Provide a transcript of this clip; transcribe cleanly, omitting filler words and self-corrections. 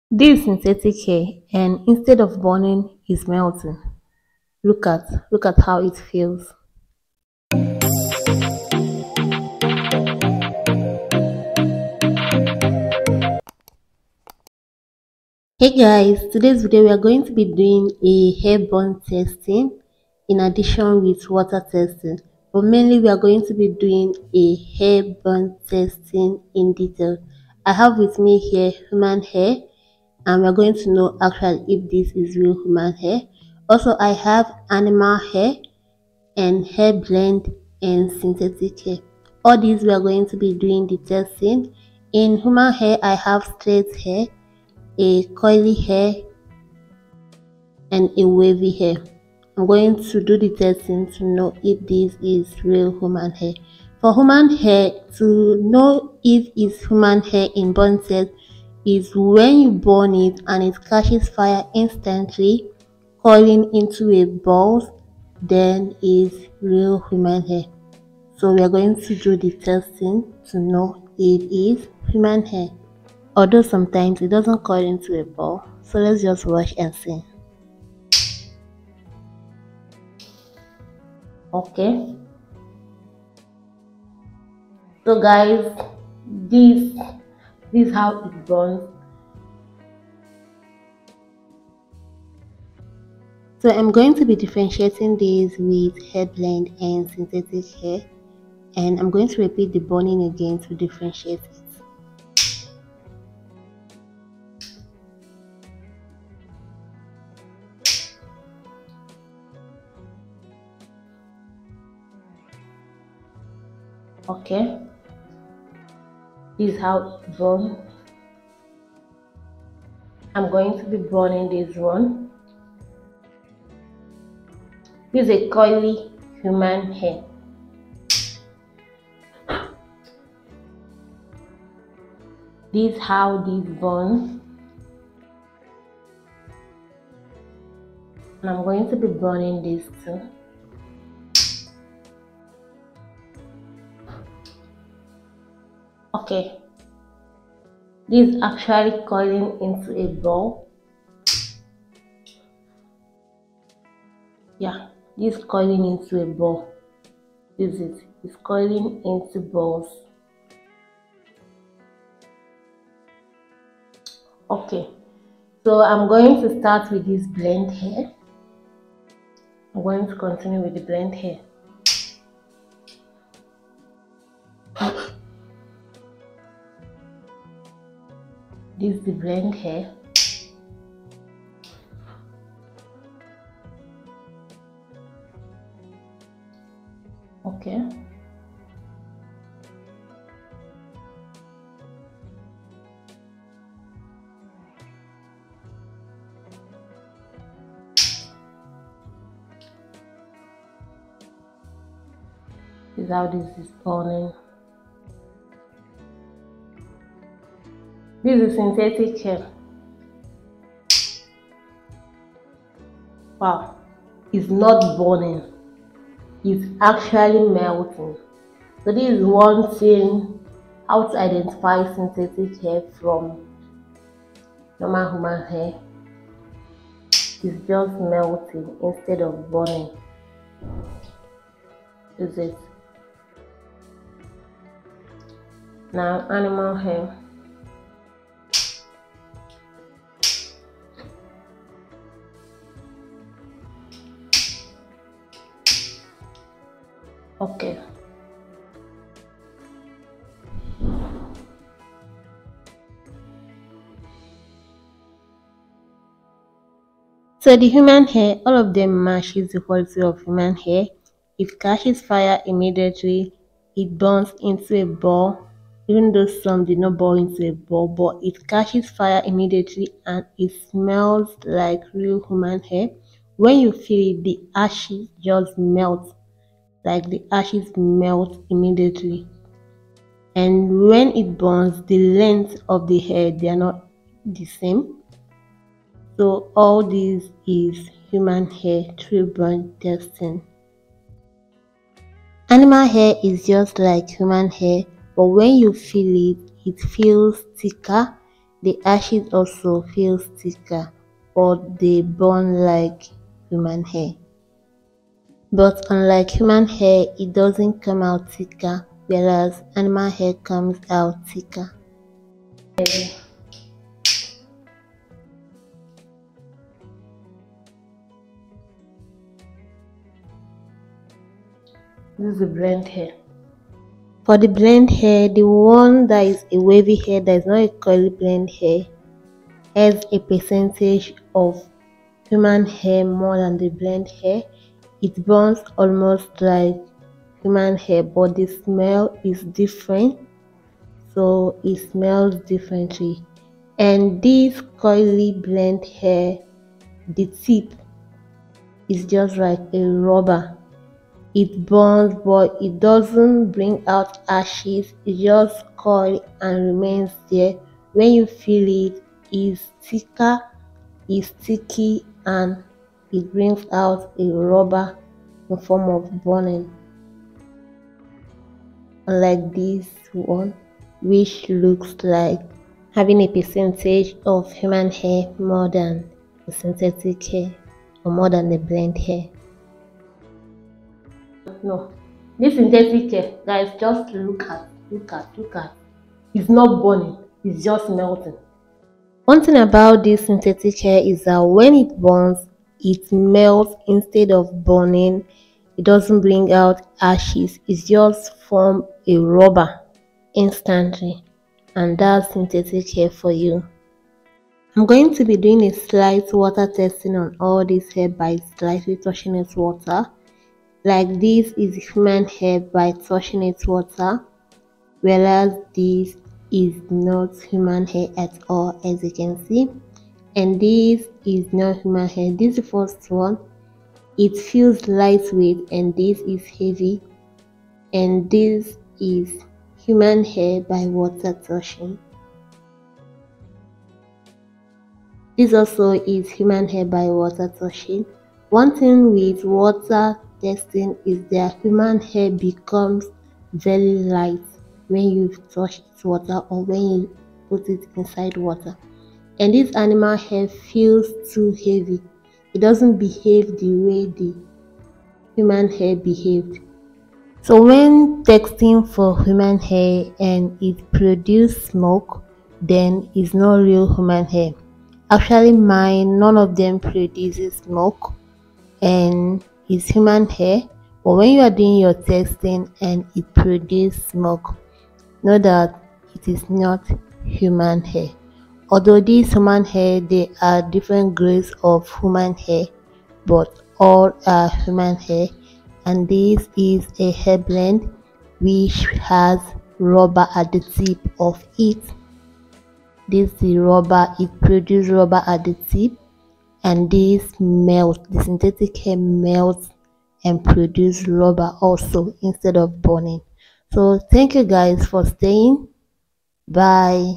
This is synthetic hair, and instead of burning, it's melting. Look at how it feels. Hey guys, today's video we are going to be doing a hair burn testing in addition with water testing. But mainly we are going to be doing a hair burn testing in detail. I have with me here human hair, and we are going to know actually if this is real human hair. Also, I have animal hair and hair blend and synthetic hair. All these we are going to be doing the testing. In human hair, I have straight hair, a curly hair, and a wavy hair. I'm going to do the testing to know if this is real human hair. For human hair, to know if it's human hair in burn test is when you burn it and it catches fire instantly, curling into a ball, then is real human hair. So we are going to do the testing to know if it is human hair. Although sometimes it doesn't curl into a ball. So let's just watch and see. Okay. So guys, this is how it burns. So I'm going to be differentiating these with hair blend and synthetic hair, and I'm going to repeat the burning again to differentiate it. Okay, this is how it burns. I'm going to be burning this one. This is a curly human hair. This is how this burns. And I'm going to be burning this too. Okay, this is actually curling into a ball. Yeah, this is curling into a ball. This is it's curling into balls. Okay, so I'm going to start with this blend hair. I'm going to continue with the blend hair. This is the blend hair. Okay. This is how this is burning. This is synthetic hair. Wow, it's not burning, it's actually melting. So this is one thing how to identify synthetic hair from normal human hair. It's just melting instead of burning. Is it? Now animal hair. Okay. So the human hair, all of them matches the quality of human hair. It catches fire immediately. It burns into a ball, even though some did not burn into a ball, but it catches fire immediately and it smells like real human hair. When you feel it, the ashes just melt, like the ashes melt immediately. And when it burns, the length of the hair, they are not the same. So all this is human hair through burn testing. Animal hair is just like human hair, but when you feel it, it feels thicker. the ashes also feel thicker, but they burn like human hair. But unlike human hair, it doesn't come out thicker, whereas animal hair comes out thicker. This is the blend hair. For the blend hair, the one that is a wavy hair that is not a curly blend hair has a percentage of human hair more than the blend hair. It burns almost like human hair, but the smell is different, so it smells differently. And this curly blend hair, the tip is just like a rubber. It burns, but it doesn't bring out ashes. It just coils and remains there. When you feel it, it's thicker, it's sticky, and it brings out a rubber in form of burning. Unlike this one, which looks like having a percentage of human hair more than the synthetic hair or more than the blend hair. No, this synthetic hair, guys, just look at. It's not burning, it's just melting. One thing about this synthetic hair is that when it burns, it melts instead of burning. It doesn't bring out ashes, it just forms a rubber instantly, and that's synthetic hair for you. I'm going to be doing a slight water testing on all this hair by slightly touching it water. Like this is human hair by touching it water, whereas this is not human hair at all, as you can see. And this is not human hair. This is the first one. It feels lightweight, and this is heavy. And this is human hair by water touching. This also is human hair by water touching. One thing with water testing is that human hair becomes very light when you touch its water or when you put it inside water, and this animal hair feels too heavy. It doesn't behave the way the human hair behaved. So when testing for human hair and it produces smoke, then it's not real human hair. Actually mine, none of them produces smoke and it's human hair. But when you are doing your testing and it produces smoke, know that it is not human hair. Although these human hair, there are different grades of human hair, but all are human hair. And this is a hair blend which has rubber at the tip of it. This is the rubber, it produces rubber at the tip, and this melts, the synthetic hair melts and produce rubber also instead of burning. So thank you guys for staying. Bye.